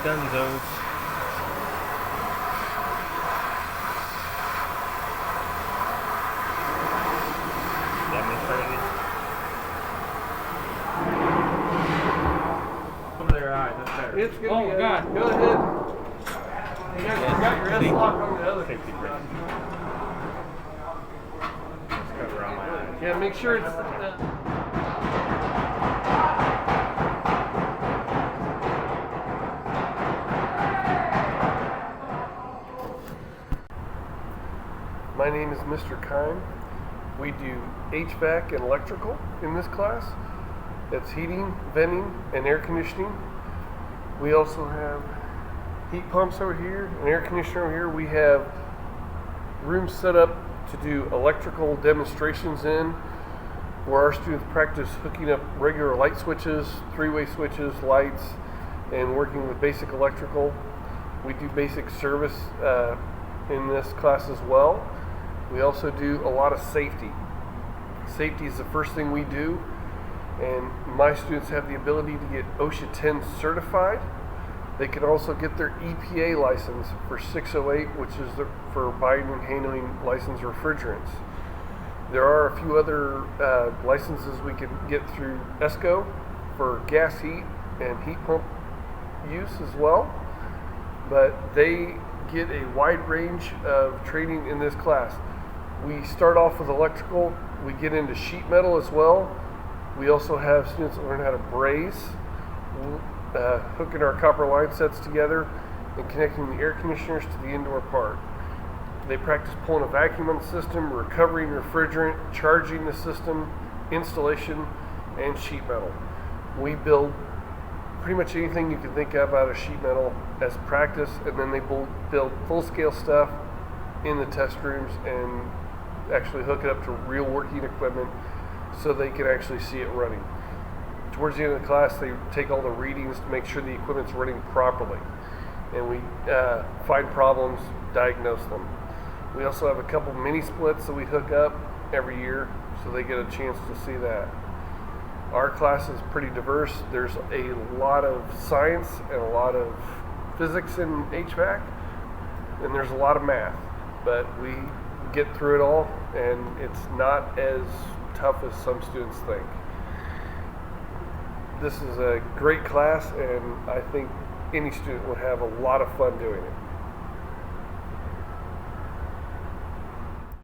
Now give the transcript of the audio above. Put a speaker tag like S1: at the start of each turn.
S1: Dunzos. Demonstrated. Over their eyes, that's better.
S2: It's gonna
S1: oh
S2: be
S1: God.
S2: Go ahead. You got your S lock on the other.
S1: Safety brake. Let's cover on my eyes.
S2: Yeah, make sure it's. My name is Mr. Kine. We do HVAC and electrical in this class. That's heating, venting, and air conditioning. We also have heat pumps over here, an air conditioner over here. We have rooms set up to do electrical demonstrations in, where our students practice hooking up regular light switches, three-way switches, lights, and working with basic electrical. We do basic service in this class as well. We also do a lot of safety. Safety is the first thing we do, and my students have the ability to get OSHA 10 certified. They can also get their EPA license for 608, which is for buying and handling licensed refrigerants. There are a few other licenses we can get through ESCO for gas heat and heat pump use as well, but they get a wide range of training in this class. We start off with electrical, we get into sheet metal as well. We also have students that learn how to braze, hooking our copper line sets together and connecting the air conditioners to the indoor part. They practice pulling a vacuum on the system, recovering refrigerant, charging the system, installation, and sheet metal. We build pretty much anything you can think of out of sheet metal as practice, and then they build full-scale stuff in the test rooms and actually hook it up to real working equipment so they can actually see it running. Towards the end of the class, they take all the readings to make sure the equipment's running properly, and we find problems, diagnose them. We also have a couple mini splits that we hook up every year so they get a chance to see that. Our class is pretty diverse. There's a lot of science and a lot of physics in HVAC, and there's a lot of math, but we get through it all, and it's not as tough as some students think. This is a great class, and I think any student would have a lot of fun doing it.